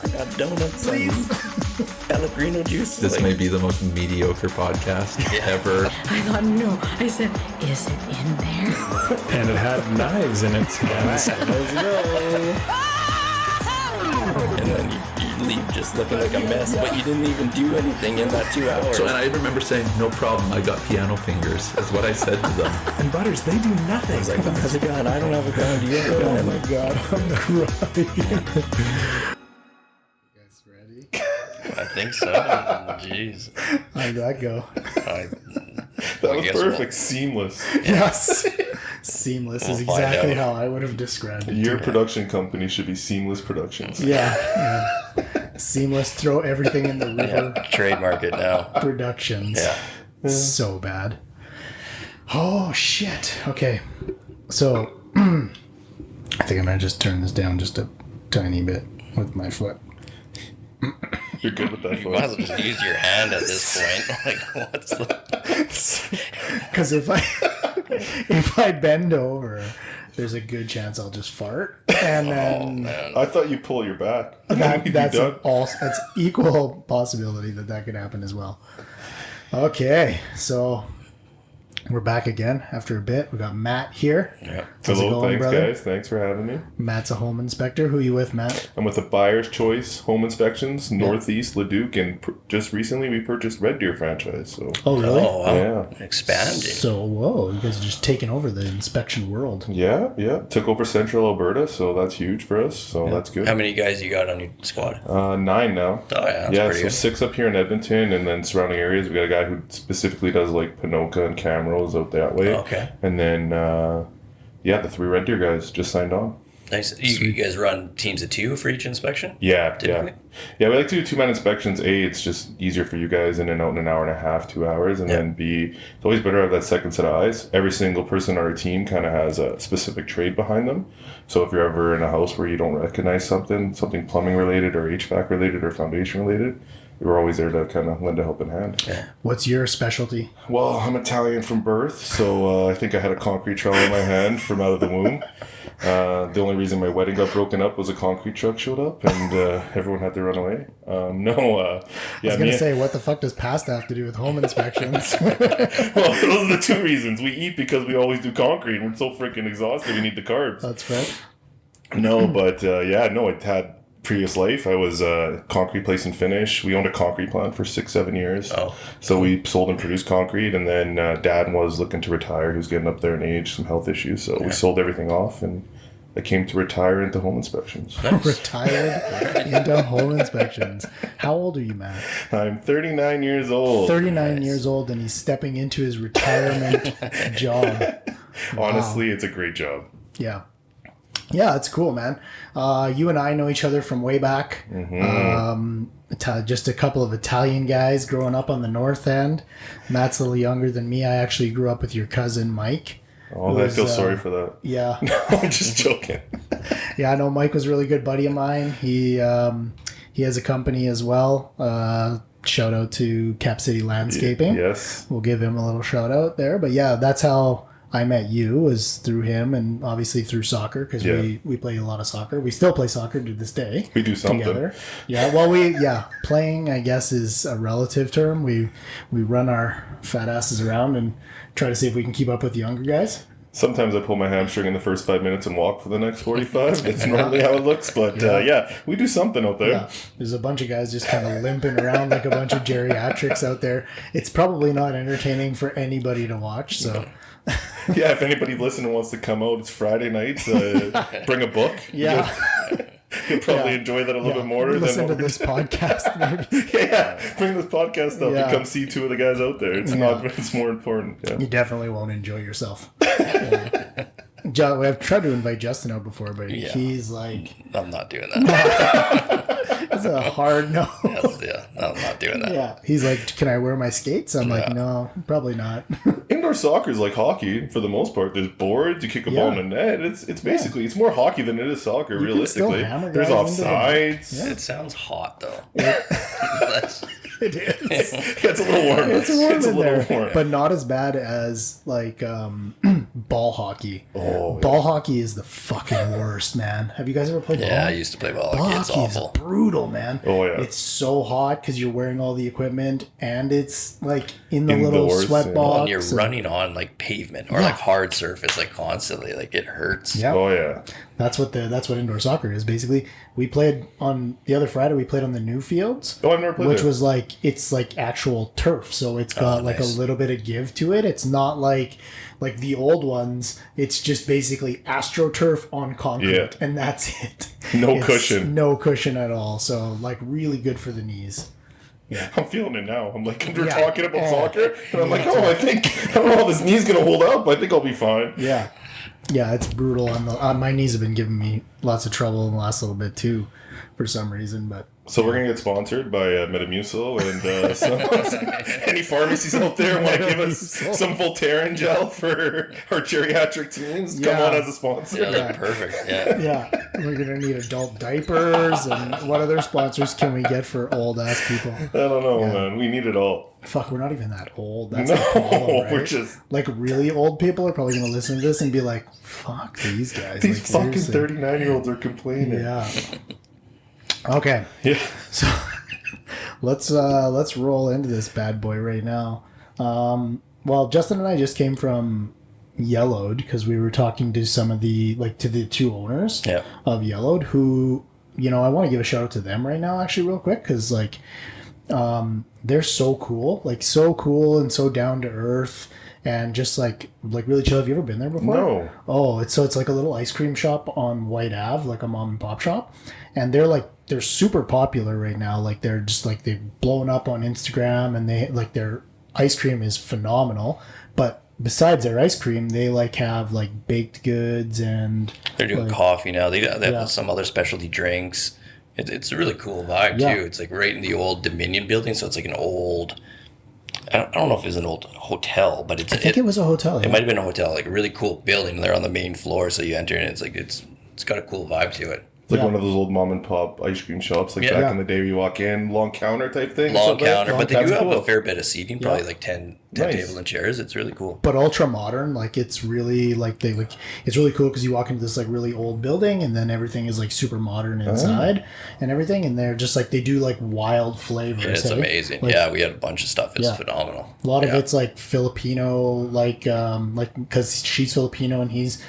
I got donuts and Pellegrino juice. This may be the most mediocre podcast ever. I thought, no. I said, is it in there? And it had knives in its hands. Let's go. And then you leave just looking like a mess, but you didn't even do anything in that 2 hours. So, and I remember saying, no problem, I got piano fingers. That's what I said to them. And Butters, they do nothing. I was like, how's it going? I don't have a gun. Do you have a gun? Oh my god, I'm crying. You guys ready? I think so. Jeez. How'd that go? That was perfect. Seamless. Yes. Seamless is We'll find exactly out. how I would have described it. Your production company should be Seamless Productions. Yeah. Seamless, throw everything in the river. Trademark it now. Productions. Yeah. So bad. Oh, shit. Okay. So, I think I'm going to just turn this down just a tiny bit with my foot. You're good with that, You might as folks. well just use your hand at this point. Like, what's the... Because if I bend over, there's a good chance I'll just fart. And then Man. I thought you pull your back. that's equal possibility that could happen as well. Okay, so we're back again after a bit. We got Matt here. Yeah. How's it Hello, going, thanks, brother? guys. Thanks for having me. Matt's a home inspector. Who are you with, Matt? I'm with the Buyer's Choice Home Inspections, Northeast Leduc, and just recently we purchased Red Deer franchise. So Oh, really? Oh, wow. Yeah. Expanding. So, whoa, you guys are just taking over the inspection world. yeah, took over Central Alberta, so that's huge for us. So that's good. How many guys you got on your squad? 9 now. Oh, yeah. That's Yeah, pretty so good. 6 up here in Edmonton, and then surrounding areas. We got a guy who specifically does like Ponoka and Camrose out that way. Okay. And then, the 3 Red Deer guys just signed on. Nice. You guys run teams of 2 for each inspection? Yeah, Typically? yeah. We like to do 2-man inspections. A, it's just easier for you guys in and out in an hour and a half, 2 hours. And then B, it's always better to have that second set of eyes. Every single person on our team kind of has a specific trade behind them. So if you're ever in a house where you don't recognize something plumbing related or HVAC related or foundation related, we're always there to kind of lend a helping hand. Yeah. What's your specialty? Well, I'm Italian from birth, so I think I had a concrete trowel in my hand from out of the womb. The only reason my wedding got broken up was a concrete truck showed up and everyone had to run away. I was going to say, what the fuck does pasta have to do with home inspections? Well, those are the 2 reasons. We eat because we always do concrete. We're so freaking exhausted. We need the carbs. That's fair. No, but it had previous life. I was concrete place and finish. We owned a concrete plant for 6-7 years. Oh. So we sold and produced concrete, and then Dad was looking to retire. He was getting up there in age, some health issues. So we sold everything off, and I came to retire into home inspections. Retired into home inspections. How old are you, Matt? I'm 39 years old. 39 years old, and he's stepping into his retirement job. Honestly, it's a great job. Yeah. Yeah, that's cool, man. You and I know each other from way back. Just a couple of Italian guys growing up on the north end. Matt's a little younger than me. I actually grew up with your cousin, Mike. Oh, I feel sorry for that. Yeah. I'm just joking. Yeah, I know Mike was a really good buddy of mine. He has a company as well. Shout out to Cap City Landscaping. Yes. We'll give him a little shout out there. But yeah, that's how I met you, was through him, and obviously through soccer, because we play a lot of soccer. We still play soccer to this day. We do something. Together. Yeah, well, playing, I guess, is a relative term. We run our fat asses around and try to see if we can keep up with the younger guys. Sometimes I pull my hamstring in the first 5 minutes and walk for the next 45. That's normally how it looks, but we do something out there. Yeah, there's a bunch of guys just kind of limping around like a bunch of geriatrics out there. It's probably not entertaining for anybody to watch, so... Yeah, if anybody listening wants to come out, it's Friday nights. Bring a book. Yeah. You'll probably enjoy that a little bit more. Listen than to this podcast, maybe. bring this podcast up and come see 2 of the guys out there. It's more important. Yeah. You definitely won't enjoy yourself. I've tried to invite Justin out before, but he's like... I'm not doing that. It's a hard no. I'm not doing that. Yeah. He's like, can I wear my skates? I'm like, no, probably not. In indoor soccer is like hockey for the most part. There's boards, you kick a ball in the net. It's basically it's more hockey than it is soccer. You can realistically, still hammer there's guys into the net. offsides. It sounds hot though. It is. It's a little warm. It's warm It's a in little there, warm. but not as bad as like ball hockey. Oh, Ball hockey is the fucking worst, man. Have you guys ever played ball? Yeah, I used to play ball. Ball It's hockey awful. is brutal, man. Oh, yeah. It's so hot because you're wearing all the equipment and it's like in the little Indoors, sweat yeah. box. And you're running on like pavement or like hard surface like constantly. Like it hurts. Yeah. Oh yeah. That's what indoor soccer is basically. We played on the other Friday. We played on the new fields. Oh, I've never played which there. was like it's like actual turf, so it's got like a nice. little bit of give to it. It's not like the old ones. It's just basically AstroTurf on concrete, Yeah. and that's it. No It's cushion. no cushion at all. So like really good for the knees. I'm feeling it now. I'm like, we're Yeah. talking about soccer, and I'm like, oh, I don't know how this knee's gonna hold up. I think I'll be fine. Yeah, yeah, it's brutal. On my knees have been giving me lots of trouble in the last little bit too, for some reason. But So we're gonna get sponsored by Metamucil and any pharmacies out there want to give us some Voltaren gel for our geriatric teams. Come Yeah. on as a sponsor. Yeah, they're perfect. Yeah. yeah, we're gonna need adult diapers and what other sponsors can we get for old ass people? I don't know, man. We need it all. Fuck, we're not even that old. That's No, the problem, right? we're just like really old people are probably gonna listen to this and be like, "Fuck these guys." these like, fucking seriously. 39-year-olds are complaining. Yeah. Okay, Yeah. so let's roll into this bad boy right now. Well, Justin and I just came from Yelo'd because we were talking to some of the to the two owners Yeah. of Yelo'd, who I want to give a shout out to them right now, actually, real quick, because they're so cool, and so down to earth. And just like really chill. Have you ever been there before? No. Oh, it's like a little ice cream shop on White Ave, like a mom and pop shop, and they're super popular right now. Like they're just like they've blown up on Instagram, and they like their ice cream is phenomenal. But besides their ice cream, they have baked goods and They're doing coffee now. They have some other specialty drinks. It's a really cool vibe Yeah. too. It's like right in the old Dominion building, so it's like an old. I don't know if it's an old hotel, but I think it was a hotel. It might have been a hotel, like a really cool building. They're on the main floor, so you enter and it's like it's got a cool vibe to it. It's like Yeah. one of those old mom and pop ice cream shops, like Yeah. back in the day where you walk in, long counter type thing. Long something. counter, but they do That's have cool. a fair bit of seating, probably like 10 Nice. table and chairs. It's really cool. But ultra modern, it's really it's really cool because you walk into this really old building, and then everything is super modern inside and everything, and they're just they do wild flavors. Yeah, it's hey? amazing. Yeah, we had a bunch of stuff. It's Yeah. phenomenal. A lot of Yeah. it's Filipino, because she's Filipino and he's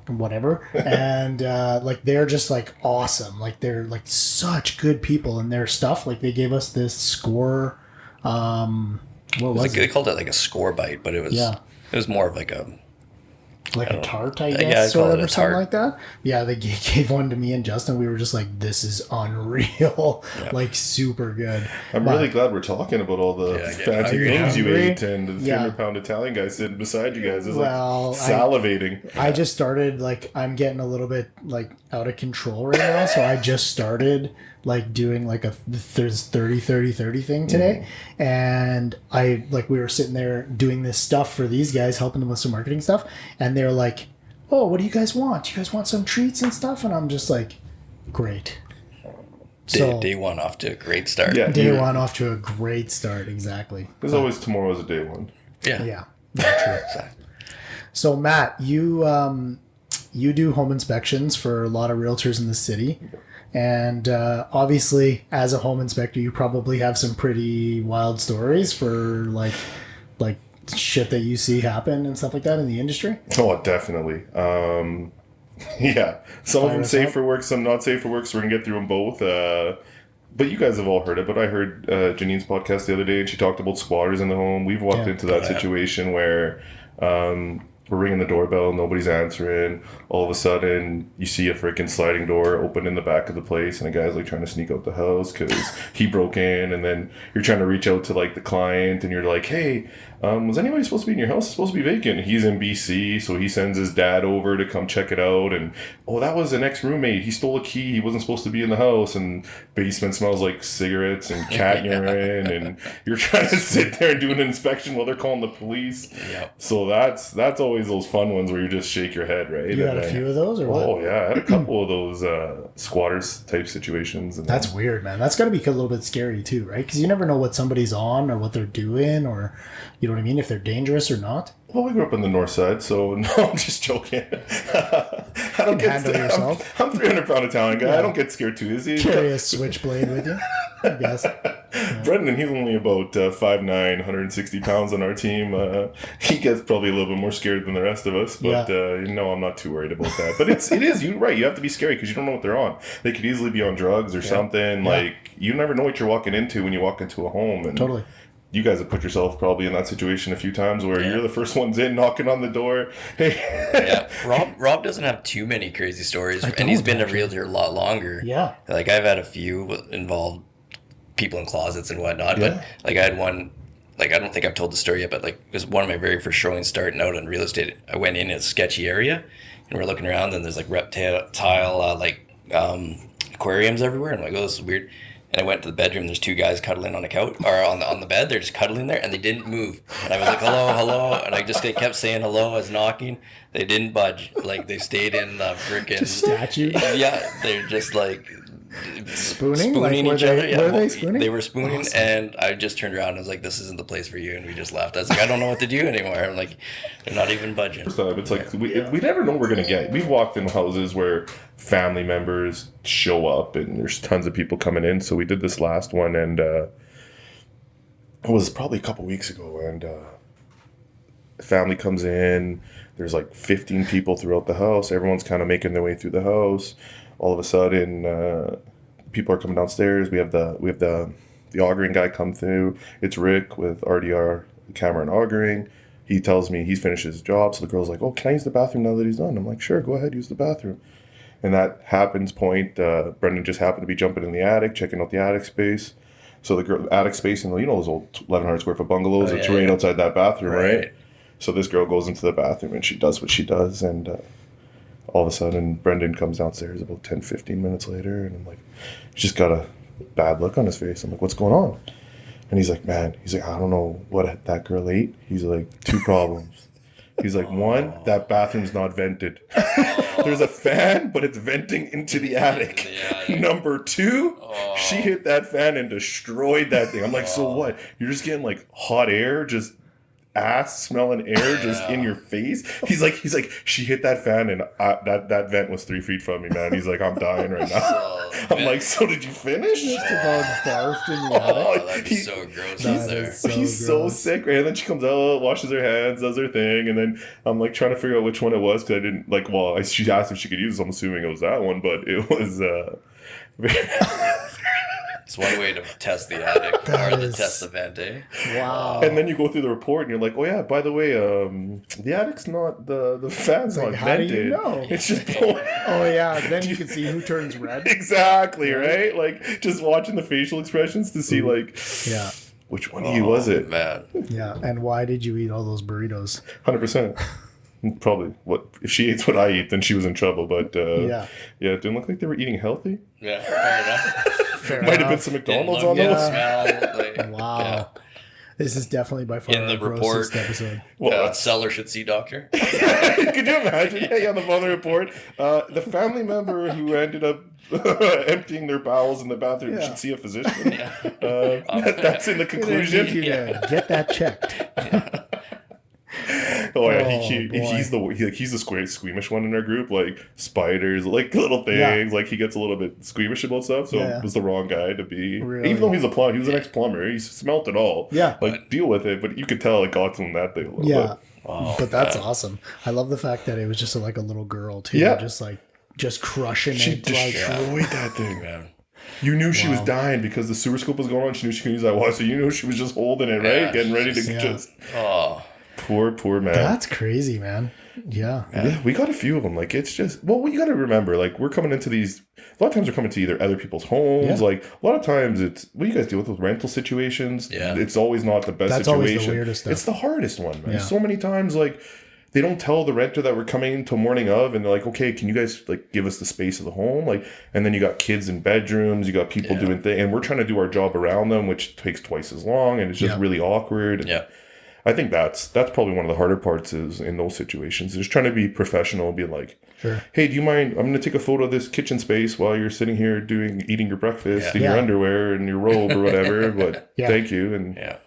whatever, and they're just awesome. They're such good people, and their stuff. They gave us this score. What was They it? called it like a score bite, but it was more of like a Like a tart, I Yeah, guess, I'd call sort it of, a or something tart. like that. Yeah, they gave one to me and Justin. We were just like, this is unreal. Super good. I'm But- really glad we're talking about all the Yeah, I get fancy hungry. things you Hungry? ate and the 300-pound Italian guy sitting beside you guys is Well, salivating. I just started, I'm getting a little bit, out of control right now. So I just started, doing, there's 30 thing today. And we were sitting there doing this stuff for these guys, helping them with some marketing stuff. And they're like, oh, what do you guys want? Do you guys want some treats and stuff? And I'm just like, great. day one off to a great start. Yeah, Day you're- one off to a great start, exactly. There's always tomorrow's a day one. Yeah. Yeah, true. So Matt, you do home inspections for a lot of realtors in the city, and obviously, as a home inspector, you probably have some pretty wild stories for like shit that you see happen and stuff like that in the industry. Oh, definitely. Yeah, some of Fire them us safe up. for work, some not safe for work. So we're gonna get through them both. But you guys have all heard it. But I heard Janine's podcast the other day, and she talked about squatters in the home. We've walked Yeah. into that situation where we're ringing the doorbell, nobody's answering. All of a sudden, you see a freaking sliding door open in the back of the place, and a guy's trying to sneak out the house because he broke in. And then you're trying to reach out to the client, and you're like, "Hey, Was anybody supposed to be in your house? It's supposed to be vacant. He's in BC, so he sends his dad over to come check it out. And, oh, that was an ex-roommate. He stole a key. He wasn't supposed to be in the house. And basement smells like cigarettes and cat urine. And you're trying to sit there and do an inspection while they're calling the police. Yep. So that's always those fun ones where you just shake your head, right? You had a few of those, or what? Oh, yeah. I had a couple of those squatters type situations. And That's weird, man. That's got to be a little bit scary too, right? Because you never know what somebody's on or what they're doing, or you know what I mean, if they're dangerous or not. Well, we grew up on the north side, so no, I'm just joking. I don't get handle yourself. I'm 300-pound Italian guy. I don't get scared too easy. Carry a switchblade with you, I guess. Brendan, he's only about 5'9", 160 pounds on our team. He gets probably a little bit more scared than the rest of us, but no, I'm not too worried about that. But it is, you're right, you have to be scary because you don't know what they're on. They could easily be on drugs or something. Yeah. Like, you never know what you're walking into when you walk into a home. And Totally. you guys have put yourself probably in that situation a few times where you're the first ones in, knocking on the door. Hey. Yeah, Rob doesn't have too many crazy stories, and he's been a realtor a lot longer. Yeah. Like, I've had a few involved people in closets and whatnot, but like I had one, like I don't think I've told the story yet, but like it was one of my very first showings starting out in real estate. I went in a sketchy area, and we're looking around, and there's like reptile aquariums everywhere, and I'm like, oh, this is weird. And I went to the bedroom. There's two guys cuddling on the couch or on the bed. They're just cuddling there, and they didn't move. And I was like, "Hello, hello," and I just kept saying hello. I was knocking. They didn't budge. Like they stayed in the freaking statue. Yeah, they're just like Spooning like, each other. Yeah, were they spooning? They were spooning, and I just turned around and was like, "This isn't the place for you," and we just left. I was like, "I don't know what to do anymore." I'm like, "They're not even budging." It's like we never know what we're gonna get. We've walked in houses where family members show up and there's tons of people coming in. So we did this last one, and it was probably a couple weeks ago, and the family comes in. There's like 15 people throughout the house. Everyone's kind of making their way through the house. All of a sudden, people are coming downstairs. We have the augering guy come through. It's Rick with RDR, camera and augering. He tells me he's finished his job. So the girl's like, "Oh, can I use the bathroom now that he's done?" I'm like, "Sure, go ahead, use the bathroom." And that happens point, Brendan just happened to be jumping in the attic, checking out the attic space. So the attic space in those old 1,100 square foot bungalows, it's right outside that bathroom, right? So this girl goes into the bathroom and she does what she does, and all of a sudden Brendan comes downstairs about 10, 15 minutes later, and I'm like, he's just got a bad look on his face. I'm like, "What's going on?" And he's like, "Man," he's like, "I don't know what that girl ate." He's like, "Two problems." He's like, "One, that bathroom's not vented. There's a fan, but it's venting into the attic. Number two, she hit that fan and destroyed that thing." I'm like, "So what? You're just getting like hot air, just ass smelling air just in your face?" He's like, "She hit that fan and that vent was 3 feet from me, man." He's like, "I'm dying right now." I'm like, "So did you finish?" Just about barfed in the attic. That'd be so gross. He's so sick, right? And then she comes out, washes her hands, does her thing, and then I'm like trying to figure out which one it was because I didn't like. Well, she asked if she could use it, so I'm assuming it was that one, but it was. It's one way to test the attic or to test the vent, eh? Wow. And then you go through the report and you're like, "Oh yeah, by the way, the attic's not the fan's not How do vented. you know? It's just blowing." Oh yeah, then you can see who turns red. Exactly, right? Like just watching the facial expressions to see like, Yeah. which one of you was it? Man. Yeah. And why did you eat all those burritos? 100%. Probably what if she ate what I eat, then she was in trouble. But yeah, it didn't look like they were eating healthy. Yeah, fair enough. Fair Might have enough. been some McDonald's on Didn't those. smell, like, Wow. yeah. This is definitely by far In the our grossest report. episode. Well, Seller should see doctor. could you imagine? Yeah, on the phone report, the family member who ended up emptying their bowels in the bathroom should see a physician. That's in the I conclusion. need you to get that checked. Oh yeah, boy. he's the squeamish one in our group. Like spiders, like little things. Yeah. Like he gets a little bit squeamish about stuff. So it was the wrong guy to be. Really? Even though he's a plumber, he was an ex-plumber. He smelt it all. Yeah. Like deal with it, but you could tell it got to him that day a little Yeah. bit. Wow, But that's awesome. I love the fact that it was just like a little girl too. Yeah. Just crushing She it. Like, destroyed that thing. man. You knew she was dying because the sewer scope was going on. She knew she could use that water, so you knew she was just holding it, right? Yeah, Getting ready to just- just. Oh, Poor man. that's crazy, man. Yeah, we got a few of them. Like, it's just, well, you got to remember, like, we're coming into these, a lot of times we're coming to either other people's homes. Like, a lot of times it's, what do you guys deal with rental situations? Yeah. It's always not the best That's situation. always the weirdest stuff. It's the hardest one, man. Yeah. So many times, like, they don't tell the renter that we're coming till morning of, and they're like, okay, can you guys, like, give us the space of the home? Like, and then you got kids in bedrooms, you got people doing things, and we're trying to do our job around them, which takes twice as long, and it's just really awkward. Yeah. I think that's probably one of the harder parts is in those situations. Just trying to be professional and be like, hey, do you mind? I'm going to take a photo of this kitchen space while you're sitting here eating your breakfast in your underwear and your robe or whatever. But thank you. And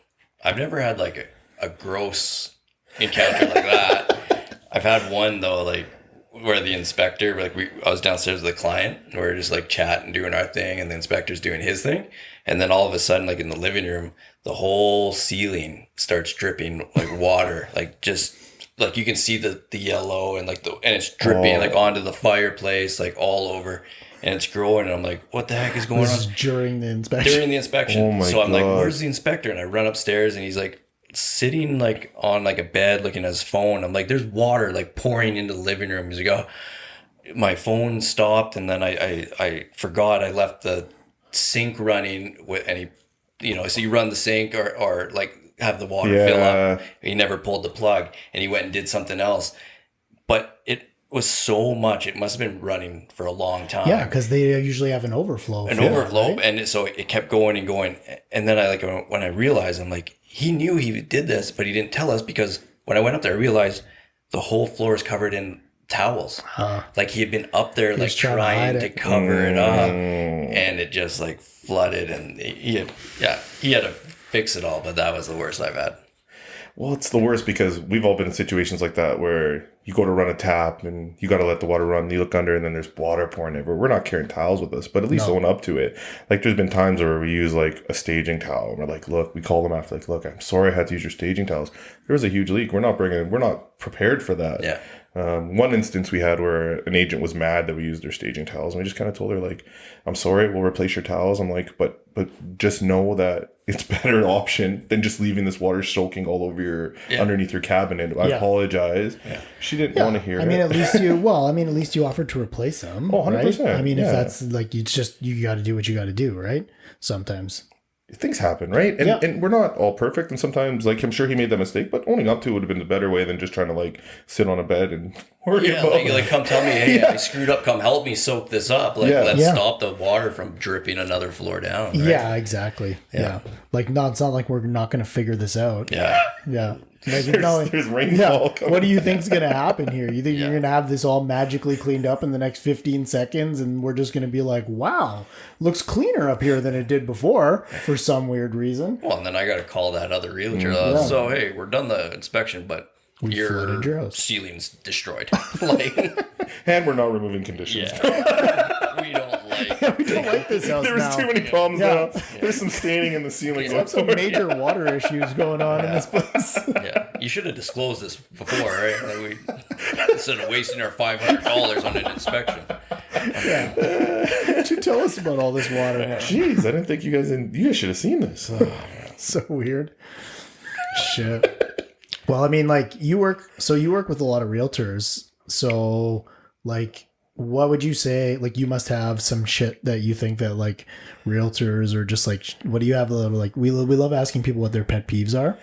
I've never had like a gross encounter like that. I've had one though, like where the inspector, like I was downstairs with a client and we were just like chatting, doing our thing, and the inspector's doing his thing. And then all of a sudden, like in the living room, the whole ceiling starts dripping like water, like just like you can see the yellow and like and it's dripping like onto the fireplace, like all over, and it's growing. And I'm like, what the heck is going This on? is during the inspection. During the inspection. Oh my so I'm like, God. where's the inspector? And I run upstairs and he's like sitting like on like a bed looking at his phone. I'm like, there's water like pouring into the living room. He's like, oh, my phone stopped, and then I forgot I left the sink running with, and so you run the sink or like have the water fill up. He never pulled the plug, and he went and did something else. But it was so much, it must have been running for a long time. Yeah, because they usually have an overflow. Overflow, right? and so it kept going and going. And then when I realized, I'm like, he knew he did this, but he didn't tell us, because when I went up there, I realized the whole floor is covered in towels. Like he had been up there like trying to cover it up, and it just like flooded, and he had to fix it all. But that was the worst I've had. well, it's the worst because we've all been in situations like that where you go to run a tap and you got to let the water run. You look under and then there's water pouring everywhere. We're not carrying towels with us, but at least own up to it. Like there's been times where we use like a staging towel and we're like, look, we call them after like, look, I'm sorry I had to use your staging towels. There was a huge leak. We're not prepared for that. Yeah. One instance we had where an agent was mad that we used their staging towels, and we just kind of told her like, I'm sorry, we'll replace your towels. I'm like, but just know that it's a better option than just leaving this water soaking all over your underneath your cabinet. I apologize. Yeah. She didn't want to hear it. I mean, at least you offered to replace them. Oh, 100%. Right? I mean, if that's like, you got to do what you got to do, right? Sometimes. Things happen, right? And we're not all perfect, and sometimes, like, I'm sure he made that mistake, but owning up to it would have been the better way than just trying to, like, sit on a bed and worry about it. Like, come tell me, hey, I screwed up, come help me soak this up. Like, let's stop the water from dripping another floor down. Right? Yeah, exactly. Yeah. Like, it's not like we're not going to figure this out. Yeah. Yeah. Like, there's rainfall coming. What do you think's going to happen here? You think you're going to have this all magically cleaned up in the next 15 seconds and we're just going to be like, wow, looks cleaner up here than it did before for some weird reason? Well, and then I got to call that other realtor. So, hey, we're done the inspection, but your ceiling's destroyed. And we're not removing conditions. We don't like this house There's now. too many problems now. There's some staining in the ceiling. There's some major water issues going on in this place. You should have disclosed this before, right? Like instead of wasting our $500 on an inspection. Why don't you tell us about all this water? Jeez, I didn't think you guys should have seen this. So weird. Shit. Well, I mean, like you work with a lot of realtors. So like, what would you say? Like, you must have some shit that you think that like realtors or just like, what do you have? Like, we love asking people what their pet peeves are.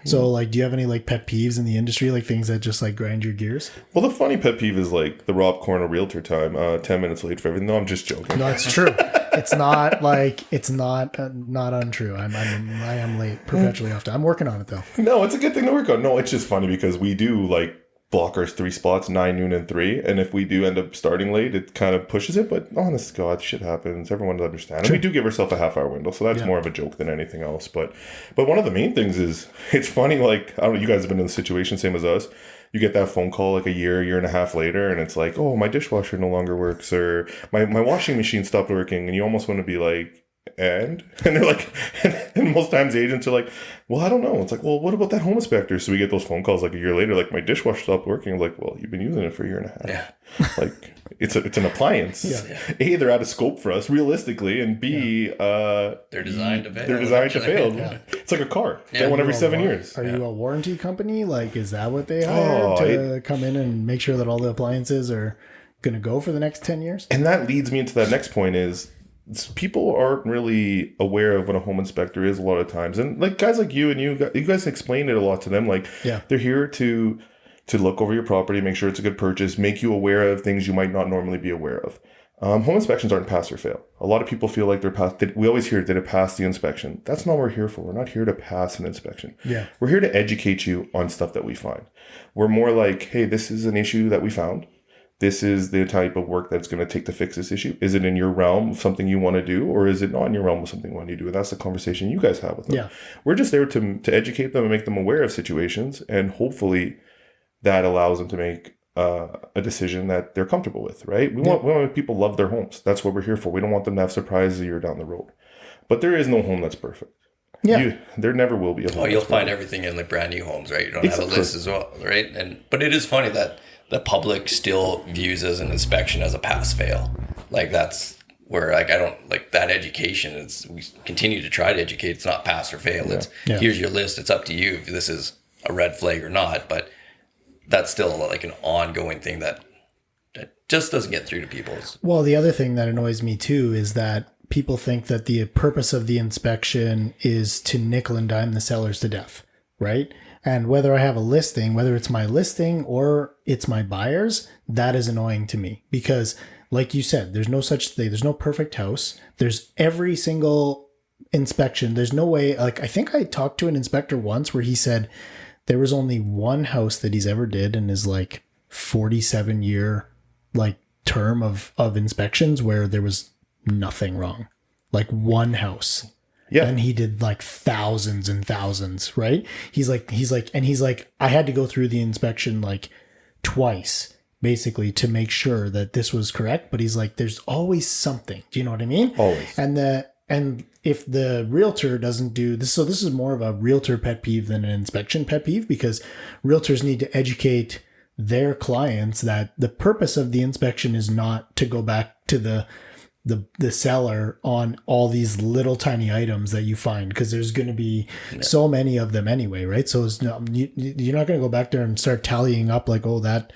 So like, do you have any like pet peeves in the industry? Like things that just like grind your gears? Well, the funny pet peeve is like the Rob Cornell realtor time, 10 minutes late for everything. No, I'm just joking. No, it's true. It's not like, it's not untrue. I am late perpetually often. I'm working on it though. No, it's a good thing to work on. No, it's just funny because we do like block our 3 spots, 9, noon, and 3. And if we do end up starting late, it kind of pushes it. But honest to God, shit happens. Everyone understands. And we do give ourselves a half-hour window, so that's more of a joke than anything else. But one of the main things is, it's funny, like, I don't know, you guys have been in the situation, same as us. You get that phone call like a year and a half later, and it's like, oh, my dishwasher no longer works, or my washing machine stopped working, and you almost want to be like, and they're like, and most times the agents are like, well, I don't know. It's like, well, what about that home inspector? So we get those phone calls like a year later, like my dishwasher stopped working. I'm like, well, you've been using it for a year and a half. Yeah. Like it's an appliance. Yeah. A, they're out of scope for us realistically, and B, They're designed to fail. they're designed to eventually. fail. It's like a car. Yeah. Get one Are every you a 7 war- years. Are you a warranty company? Like, is that what they hire to come in and make sure that all the appliances are going to go for the next 10 years? And that leads me into that next point is people aren't really aware of what a home inspector is a lot of times. And like guys like you and you guys explain it a lot to them. Like they're here to look over your property, make sure it's a good purchase, make you aware of things you might not normally be aware of. Home inspections aren't pass or fail. A lot of people feel like they're pass. We always hear, did it pass the inspection? That's not what we're here for. We're not here to pass an inspection. Yeah. We're here to educate you on stuff that we find. We're more like, hey, this is an issue that we found. This is the type of work that's going to take to fix this issue. Is it in your realm of something you want to do, or is it not in your realm of something you want to do? And that's the conversation you guys have with them. Yeah. We're just there to educate them and make them aware of situations, and hopefully that allows them to make a decision that they're comfortable with, right? We want people love their homes. That's what we're here for. We don't want them to have surprises a year down the road. But there is no home that's perfect. Yeah. There never will be a home. Oh, you'll that's find perfect. everything in like brand new homes, right? You don't have a list as well, right? But it is funny that the public still views as an inspection as a pass fail. Like that's where like I don't like that education. We continue to try to educate. It's not pass or fail. It's here's your list. It's up to you if this is a red flag or not. But that's still like an ongoing thing that just doesn't get through to people. Well, the other thing that annoys me too is that people think that the purpose of the inspection is to nickel and dime the sellers to death, right? And whether I have a listing, whether it's my listing or it's my buyer's, that is annoying to me because like you said, there's no such thing. There's no perfect house. There's every single inspection. There's no way, like I think I talked to an inspector once where he said there was only one house that he's ever did in his like 47-year like term of inspections where there was nothing wrong. Like one house. Yeah. And he did like thousands and thousands, right? He's like, I had to go through the inspection like twice, basically, to make sure that this was correct. But he's like, there's always something. Do you know what I mean? Always. And if the realtor doesn't do this, so this is more of a realtor pet peeve than an inspection pet peeve because realtors need to educate their clients that the purpose of the inspection is not to go back to the seller on all these little tiny items that you find because there's going to be so many of them anyway, right? So you're not going to go back there and start tallying up like, oh, that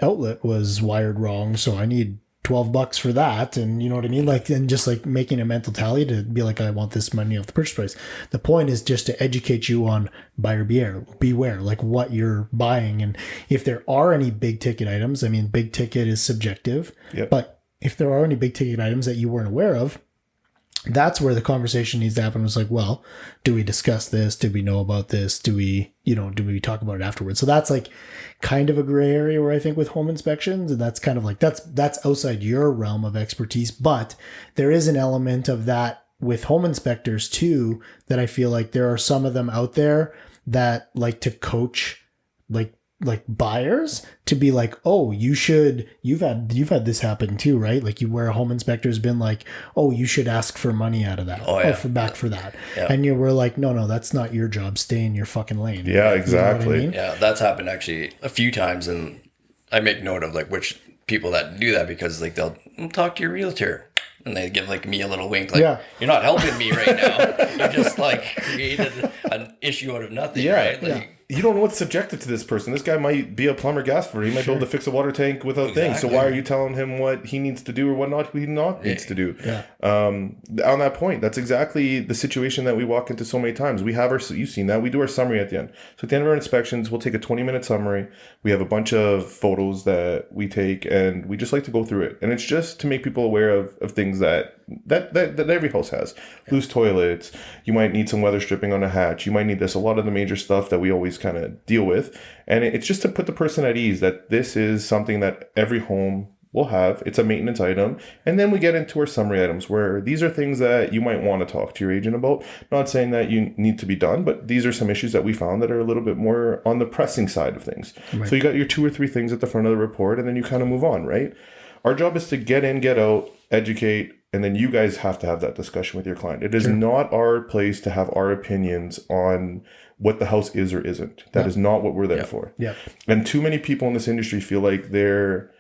outlet was wired wrong, so I need $12 for that, and you know what I mean, like, and just like making a mental tally to be like, I want this money off the purchase price. The point is just to educate you on buyer beware, like what you're buying, and if there are any big ticket items. I mean, big ticket is subjective, but if there are any big ticket items that you weren't aware of, that's where the conversation needs to happen. It was like, well, do we discuss this? Did we know about this? Do we talk about it afterwards? So that's like kind of a gray area where I think with home inspections, and that's kind of like, that's outside your realm of expertise, but there is an element of that with home inspectors too, that I feel like there are some of them out there that like to coach, like buyers to be like, oh, you've had this happen too, right? Like where a home inspector has been like, oh, you should ask for money out of that. For that. Yeah. And we're like, no, that's not your job. Stay in your fucking lane. Yeah, exactly. You know what I mean? Yeah, that's happened actually a few times, and I make note of like which people that do that because like they'll talk to your realtor. And they give like me a little wink, like, you're not helping me right now. You just like created an issue out of nothing, right? Like, you don't know what's subjected to this person. This guy might be a plumber gas fitter. He might be able to fix a water tank without things. So why are you telling him what he needs to do or what he needs to do? Yeah. On that point, that's exactly the situation that we walk into so many times. We have you've seen that. We do our summary at the end. So at the end of our inspections, we'll take a 20-minute summary. We have a bunch of photos that we take, and we just like to go through it. And it's just to make people aware of things that every house has. Loose toilets. You might need some weather stripping on a hatch. You might need this. A lot of the major stuff that we always kind of deal with. And it's just to put the person at ease that this is something that every home will have. It's a maintenance item. And then we get into our summary items where these are things that you might want to talk to your agent about. Not saying that you need to be done, but these are some issues that we found that are a little bit more on the pressing side of things. Right. So you got your 2 or 3 things at the front of the report, and then you kind of move on, right? Our job is to get in, get out, educate, and then you guys have to have that discussion with your client. It is not our place to have our opinions on what the house is or isn't. That is not what we're there for. Yeah. And too many people in this industry feel like they're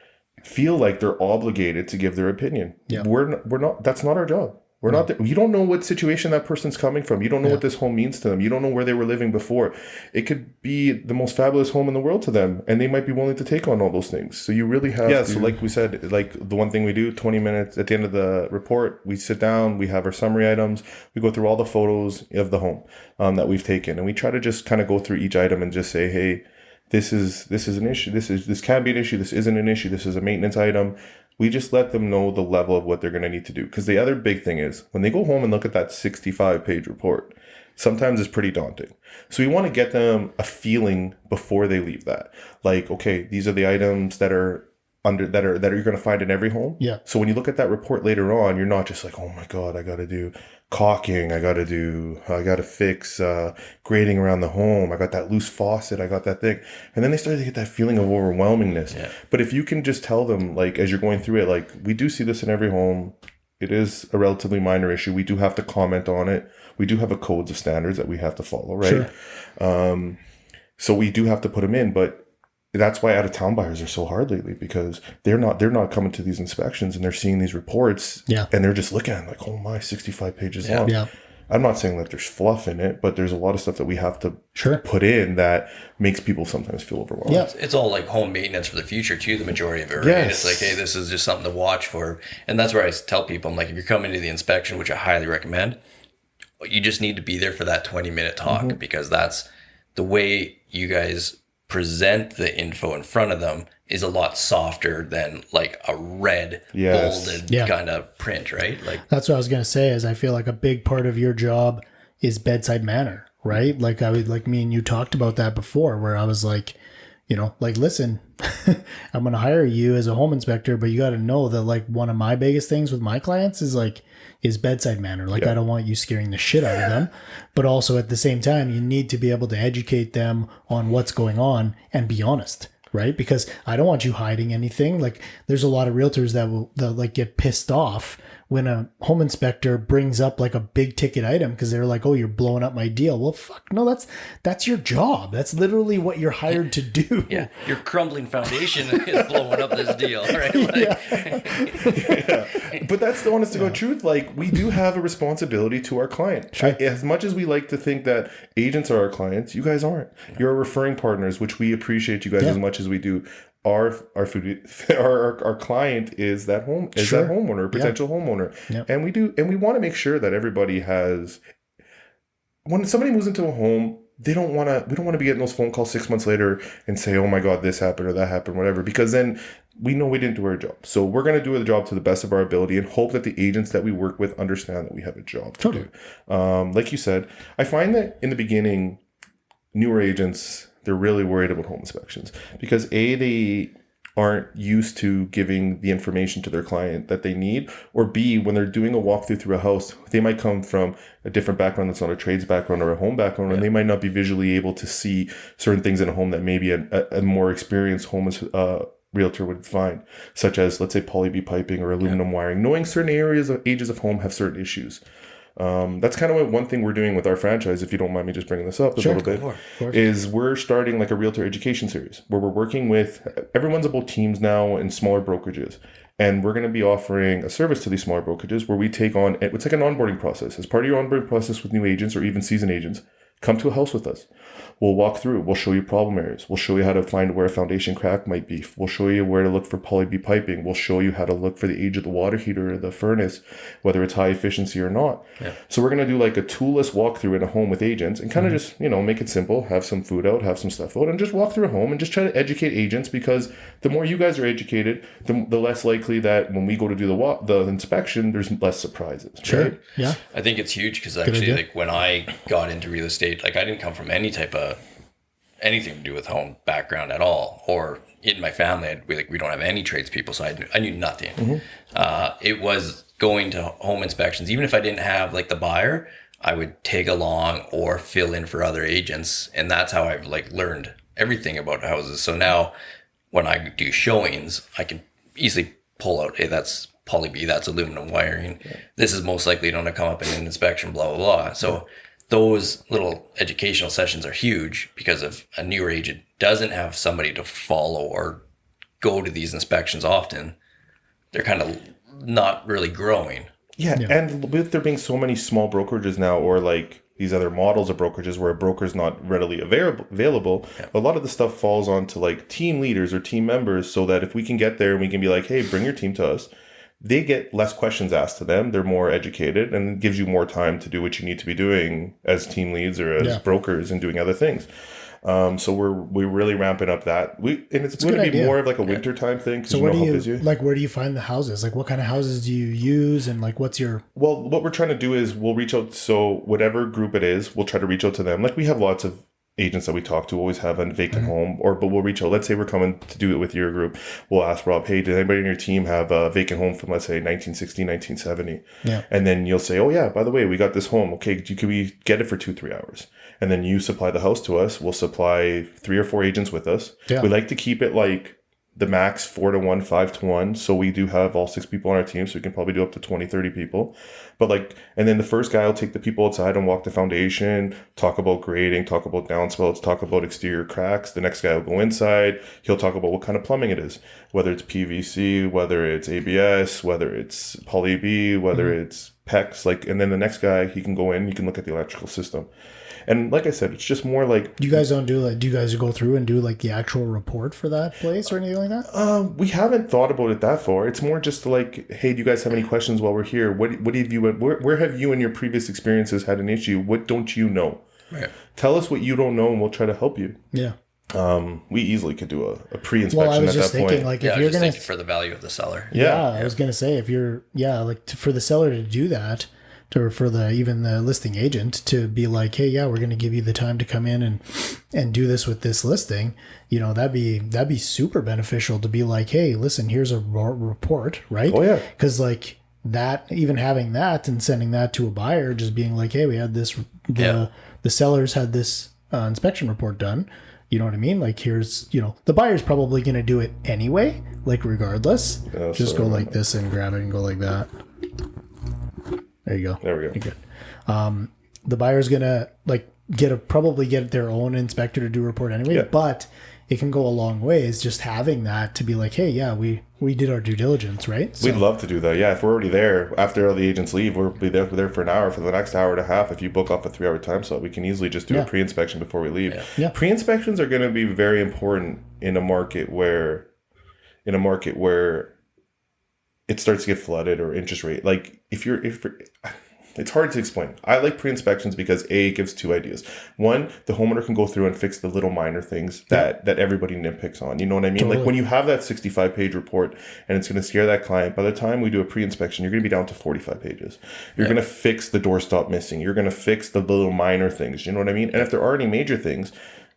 obligated to give their opinion. Yeah. We're not. That's not our job. We're not there. You don't know what situation that person's coming from. You don't know what this home means to them. You don't know where they were living before. It could be the most fabulous home in the world to them, and they might be willing to take on all those things. So you really have to. So like we said, like the one thing we do, 20 minutes at the end of the report, we sit down, we have our summary items, we go through all the photos of the home that we've taken, and we try to just kind of go through each item and just say, hey, this is an issue. This can be an issue. This isn't an issue. This is a maintenance item. We just let them know the level of what they're going to need to do. Because the other big thing is when they go home and look at that 65-page report, sometimes it's pretty daunting. So we want to get them a feeling before they leave that. Like, okay, these are the items that are you're going to find in every home. Yeah. So when you look at that report later on, you're not just like, oh my God, I got to do caulking. I got to fix grading around the home. I got that loose faucet. I got that thing. And then they start to get that feeling of overwhelmingness. Yeah. But if you can just tell them, like, as you're going through it, like, we do see this in every home. It is a relatively minor issue. We do have to comment on it. We do have a codes of standards that we have to follow, right? Sure. So we do have to put them in, but that's why out-of-town buyers are so hard lately, because they're not coming to these inspections and they're seeing these reports and they're just looking at it like, oh my, 65 pages long. Yeah. I'm not saying that there's fluff in it, but there's a lot of stuff that we have to put in that makes people sometimes feel overwhelmed. Yeah. It's all like home maintenance for the future too, the majority of it, right? Yes. It's like, hey, this is just something to watch for. And that's where I tell people, I'm like, if you're coming to the inspection, which I highly recommend, you just need to be there for that 20-minute talk, because that's the way you guys present the info in front of them is a lot softer than like a red bolded kind of print, right? Like that's what I was going to say, is I feel like a big part of your job is bedside manner, right? Like me and you talked about that before, where I was like, you know, like, listen, I'm going to hire you as a home inspector, but you got to know that like one of my biggest things with my clients is bedside manner. Like, I don't want you scaring the shit out of them, but also at the same time, you need to be able to educate them on what's going on and be honest, right? Because I don't want you hiding anything. Like, there's a lot of realtors that like get pissed off when a home inspector brings up like a big ticket item, because they're like, oh, you're blowing up my deal. Well, fuck, no, that's your job. That's literally what you're hired to do. Yeah, your crumbling foundation is blowing up this deal, right? Like, But that's the honest to God truth. Like, we do have a responsibility to our client. Sure. As much as we like to think that agents are our clients, you guys aren't. You're referring partners, which we appreciate you guys as much as we do. Our client is that homeowner, potential homeowner, and we want to make sure that everybody has. When somebody moves into a home, we don't want to be getting those phone calls 6 months later and say, oh my God, this happened or that happened, whatever, because then we know we didn't do our job. So we're going to do the job to the best of our ability and hope that the agents that we work with understand that we have a job to do. Like you said, I find that in the beginning, newer agents, they're really worried about home inspections because they aren't used to giving the information to their client that they need, or B, when they're doing a walkthrough through a house, they might come from a different background that's not a trades background or a home background, and they might not be visually able to see certain things in a home that maybe a more experienced home realtor would find, such as, let's say, poly B piping or aluminum wiring. Knowing certain ages of home have certain issues. That's kind of one thing we're doing with our franchise, if you don't mind me just bringing this up a little bit, is we're starting like a realtor education series where we're working with, everyone's about teams now in smaller brokerages. And we're going to be offering a service to these smaller brokerages where we take on, it's like an onboarding process. As part of your onboarding process with new agents or even seasoned agents, come to a house with us. We'll walk through. We'll show you problem areas. We'll show you how to find where a foundation crack might be. We'll show you where to look for poly B piping. We'll show you how to look for the age of the water heater or the furnace, whether it's high efficiency or not. Yeah. So we're going to do like a toolless walkthrough in a home with agents and kind of just, make it simple, have some food out, have some stuff out, and just walk through a home and just try to educate agents, because the more you guys are educated, the less likely that when we go to do the inspection, there's less surprises. Sure. Right? Yeah. I think it's huge because actually, like when I got into real estate, like I didn't come from any type of anything to do with home background at all, or in my family, we don't have any tradespeople, so I knew nothing. Mm-hmm. It was going to home inspections, even if I didn't have like the buyer, I would tag along or fill in for other agents, and that's how I've like learned everything about houses. So now, when I do showings, I can easily pull out, hey, that's poly B, that's aluminum wiring. This is most likely going to come up in an inspection, blah, blah, blah. So those little educational sessions are huge because if a newer agent doesn't have somebody to follow or go to these inspections often, they're kind of not really growing. Yeah, and with there being so many small brokerages now, or like these other models of brokerages where a broker's not readily available, a lot of the stuff falls onto like team leaders or team members, so that if we can get there and we can be like, hey, bring your team to us, they get less questions asked to them. They're more educated, and it gives you more time to do what you need to be doing as team leads or as brokers and doing other things. So we're really ramping up that. It's going to be more of like a wintertime thing. So where do you find the houses? Like what kind of houses do you use, and like what's your... Well, what we're trying to do is we'll reach out. So whatever group it is, we'll try to reach out to them. Like we have lots of agents that we talk to always have a vacant home, but we'll reach out. Let's say we're coming to do it with your group. We'll ask Rob, hey, did anybody in your team have a vacant home from, let's say, 1960, 1970? Yeah. And then you'll say, oh yeah, by the way, we got this home. Okay, can we get it for 2-3 hours? And then you supply the house to us. We'll supply 3 or 4 agents with us. Yeah. We like to keep it like the max 4-to-1, 5-to-1. So we do have all 6 people on our team. So we can probably do up to 20, 30 people. But like, and then the first guy will take the people outside and walk the foundation, talk about grading, talk about downspouts, talk about exterior cracks. The next guy will go inside. He'll talk about what kind of plumbing it is, whether it's PVC, whether it's ABS, whether it's poly B, whether it's PEX. Like, and then the next guy, he can go in, you can look at the electrical system. And like I said, it's just more like... Do you guys go through and do like the actual report for that place or anything like that? We haven't thought about it that far. It's more just like, hey, do you guys have any questions while we're here? What have you... Where have you in your previous experiences had an issue? What don't you know? Right. Tell us what you don't know and we'll try to help you. Yeah. We easily could do a pre-inspection at that point. Like, if you're going to... for the value of the seller. Yeah. I was going to say, if you're... Yeah, like for the seller to do that... or for even the listing agent to be like, hey, yeah, we're going to give you the time to come in and do this with this listing, that'd be super beneficial to be like, hey, listen, here's a report, right? Oh yeah. Because like that, even having that and sending that to a buyer, just being like, hey, we had this, the sellers had this inspection report done. You know what I mean? Like here's, the buyer's probably going to do it anyway, like regardless. Yeah, just go like this and grab it and go like that. There you go. There we go. You're good. The buyer's gonna probably get their own inspector to do a report anyway, but it can go a long way. Is just having that to be like, hey, yeah, we did our due diligence, right? We'd love to do that. Yeah, if we're already there after all the agents leave, we'll be there for an hour for the next hour and a half. If you book off a 3-hour time slot, we can easily just do a pre-inspection before we leave. Yeah. Pre-inspections are going to be very important in a market where it starts to get flooded or interest rate. Like if it's hard to explain. I like pre-inspections because it gives 2 ideas. One, the homeowner can go through and fix the little minor things that everybody nitpicks on. You know what I mean? Totally. Like when you have that 65-page report and it's going to scare that client, by the time we do a pre-inspection, you're going to be down to 45 pages. You're going to fix the doorstop missing. You're going to fix the little minor things. You know what I mean? And if there are any major things,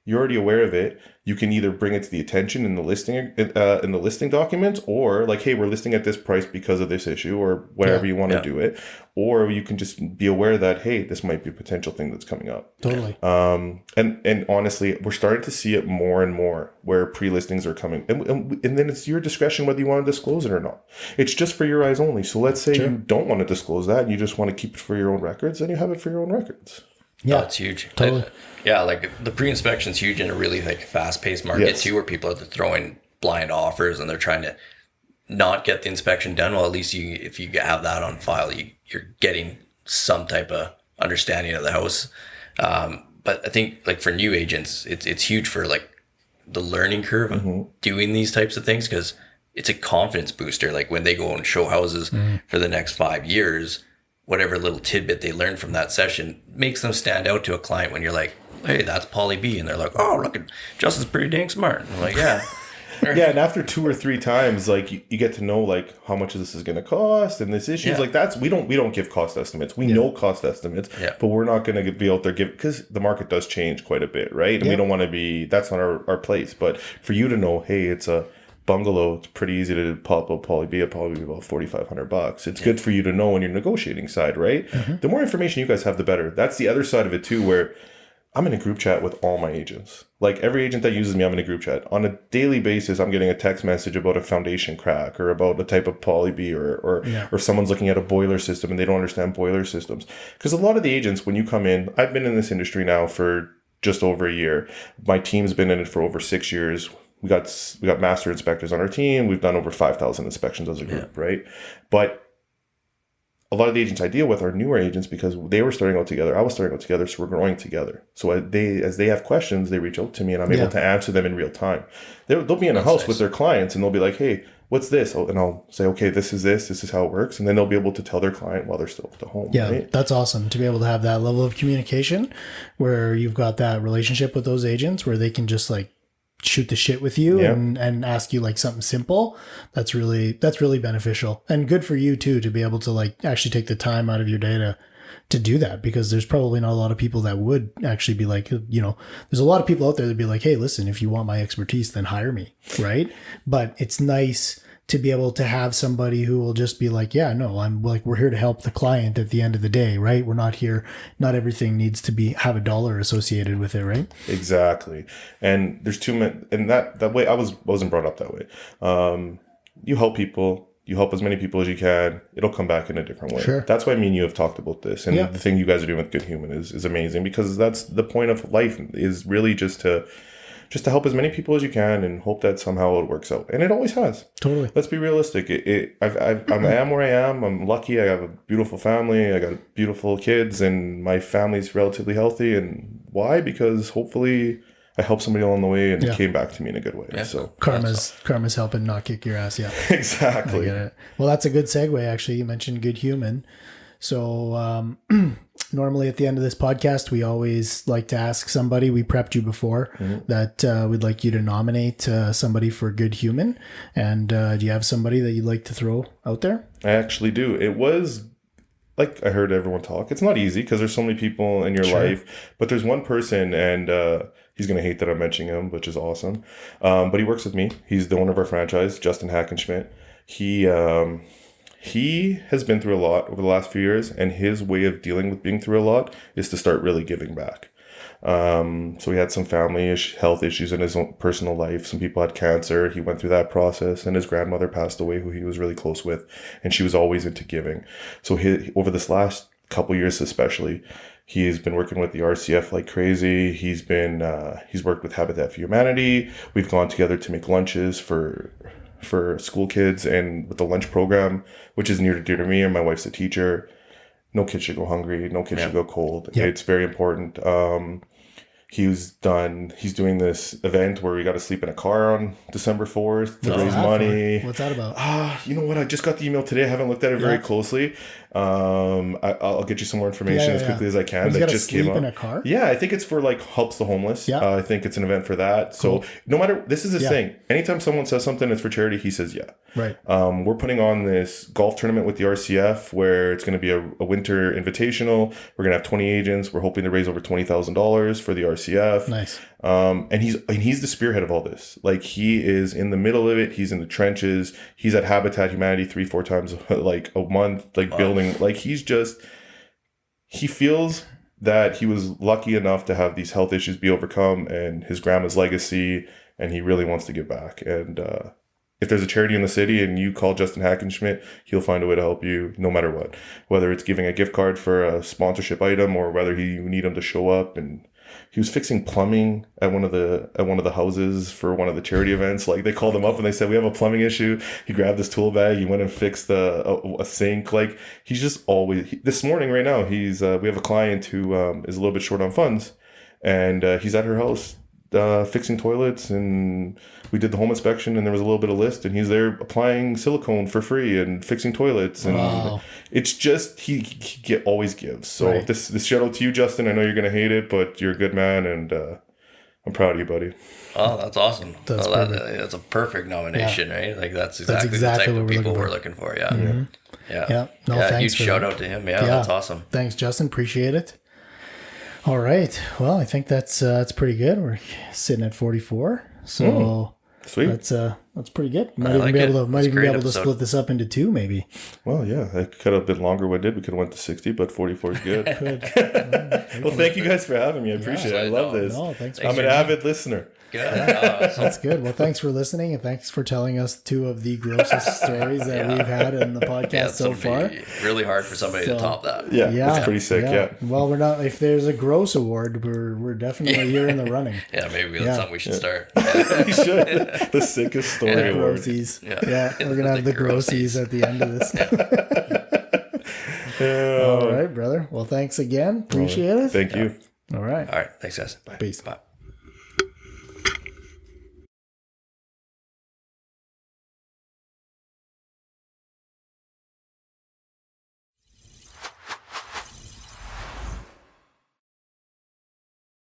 you're already aware of it. You can either bring it to the attention in the listing documents, or like, hey, we're listing at this price because of this issue, or whatever you want to do it. Or you can just be aware that, hey, this might be a potential thing that's coming up. Totally. And honestly, we're starting to see it more and more where pre-listings are coming, and then it's your discretion whether you want to disclose it or not. It's just for your eyes only. So let's say you don't want to disclose that, and you just want to keep it for your own records, then you have it for your own records. Yeah, it's huge. Totally. Like the pre-inspection is huge in a really like fast-paced market too, where people are throwing blind offers and they're trying to not get the inspection done. Well, at least if you have that on file, you're getting some type of understanding of the house. But I think like for new agents, it's huge for like the learning curve of doing these types of things, because it's a confidence booster. Like when they go and show houses for the next 5 years, whatever little tidbit they learn from that session makes them stand out to a client when you're like, hey, that's poly B. And they're like, oh, look at Justin's pretty dang smart. And I'm like, yeah. Yeah, and after 2 or 3 times, like you get to know like how much this is going to cost and this issue. Like that's we don't give cost estimates. We know cost estimates, but we're not going to be out there because the market does change quite a bit, right? And we don't want to be. That's not our place. But for you to know, hey, it's a bungalow, it's pretty easy to pop up poly B. It'll probably be about $4,500. It's good for you to know on your negotiating side, right? The more information you guys have, the better. That's the other side of it too, where I'm in a group chat with all my agents. Like every agent that uses me, I'm in a group chat. On a daily basis, I'm getting a text message about a foundation crack or about a type of poly B or someone's looking at a boiler system and they don't understand boiler systems. Because a lot of the agents, when you come in, I've been in this industry now for just over a year. My team's been in it for over 6 years. We got master inspectors on our team. We've done over 5,000 inspections as a group, right? But a lot of the agents I deal with are newer agents because they were starting out together. I was starting out together, so we're growing together. So as they have questions, they reach out to me, and I'm able to answer them in real time. They'll be in a house with their clients, and they'll be like, "Hey, what's this?" and I'll say, "Okay, this is how it works," and then they'll be able to tell their client while they're still at the home. Yeah, right? that's awesome to be able to have that level of communication where you've got that relationship with those agents where they can just like shoot the shit with you and ask you like something simple. That's really beneficial and good for you too, to be able to like actually take the time out of your day to do that, because there's probably not a lot of people that would actually be like, you know, there's a lot of people out there that'd be like, hey, listen, if you want my expertise, then hire me. Right. But it's nice to be able to have somebody who will just be like, yeah, no, I'm like, we're here to help the client at the end of the day, right? We're not here. Not everything needs to have a dollar associated with it, right? Exactly. And there's too many, and that way wasn't brought up that way. You help people, you help as many people as you can. It'll come back in a different way. Sure. That's why me and you have talked about this. And the thing you guys are doing with Good Human is amazing, because that's the point of life, is really just to help as many people as you can and hope that somehow it works out. And it always has. Totally. Let's be realistic. I am where I am. I'm lucky. I have a beautiful family. I got beautiful kids, and my family's relatively healthy. And why? Because hopefully I helped somebody along the way and it came back to me in a good way. Yeah. So karma's helping not kick your ass. Yeah. Exactly. I get it. Well, that's a good segue. Actually, you mentioned Good Human. So, normally at the end of this podcast, we always like to ask somebody, we prepped you before, that we'd like you to nominate somebody for Good Human. And do you have somebody that you'd like to throw out there? I actually do. It was, like I heard everyone talk, it's not easy because there's so many people in your life, but there's one person, and he's going to hate that I'm mentioning him, which is awesome. But he works with me. He's the owner of our franchise, Justin Hackenschmidt. He has been through a lot over the last few years, and his way of dealing with being through a lot is to start really giving back. So he had some family health issues in his own personal life. Some people had cancer. He went through that process, and his grandmother passed away, who he was really close with, and she was always into giving. So over this last couple years especially, he's been working with the RCF like crazy. He's worked with Habitat for Humanity. We've gone together to make lunches for school kids, and with the lunch program, which is near and dear to me, and my wife's a teacher. No kid should go hungry. No kid should go cold. Yeah. It's very important. He's doing this event where we got to sleep in a car on December 4th to raise money. What's that about? You know what? I just got the email today. I haven't looked at it very closely. I'll get you some more information as quickly as I can. That just came up. In a car? Yeah, I think it's for like helps the homeless. Yeah. I think it's an event for that. Cool. So no matter, this is his thing. Anytime someone says something that's for charity, he says yeah. Right. We're putting on this golf tournament with the RCF where it's going to be a winter invitational. We're going to have 20 agents. We're hoping to raise over $20,000 for the RCF. Nice. And he's the spearhead of all this. Like, he is in the middle of it. He's in the trenches. He's at Habitat Humanity 3-4 times like a month, like building. Like, he feels that he was lucky enough to have these health issues be overcome and his grandma's legacy, and he really wants to give back. And if there's a charity in the city and you call Justin Hackenschmidt, he'll find a way to help you no matter what. Whether it's giving a gift card for a sponsorship item or whether you need him to show up. And he was fixing plumbing at one of the houses for one of the charity events. Like, they called him up and they said, we have a plumbing issue. He grabbed his tool bag. He went and fixed a sink. Like, he's just always, this morning right now, we have a client who is a little bit short on funds, and he's at her house fixing toilets, and we did the home inspection, and there was a little bit of list, and he's there applying silicone for free and fixing toilets. And it's just, he always gives. So this shout out to you, Justin. I know you're going to hate it, but you're a good man, and I'm proud of you, buddy. Oh, that's awesome. That's a perfect nomination, right? Like, that's exactly the type of people we're looking for. Yeah. Mm-hmm. Yeah. No, thanks. Huge shout out to him. Yeah, that's awesome. Thanks, Justin. Appreciate it. All right. Well, I think that's pretty good. We're sitting at 44. So sweet. That's pretty good. Might I even like be it. able to, might It's a even be great able to episode. split this up into 2, maybe. Well, yeah, I could have been longer winded. We could have went to 60, but 44 is good. Good. Well, thank you guys for having me. I appreciate it. I love this. No, thanks for I'm an avid listener. Good. That's good. Well, thanks for listening, and thanks for telling us 2 of the grossest stories that we've had in the podcast Yeah, so far. really hard for somebody to top that. Yeah, Yeah, that's pretty sick. Yeah. Well, we're not. If there's a gross award, we're definitely here in the running. Yeah, maybe that's something we should start. We should. The sickest story award. Grossies. Yeah. Yeah, we're gonna have the grossies at the end of this. All right, brother. Well, thanks again. Appreciate it. Thank you. All right. All right. Thanks, guys. Peace. Bye.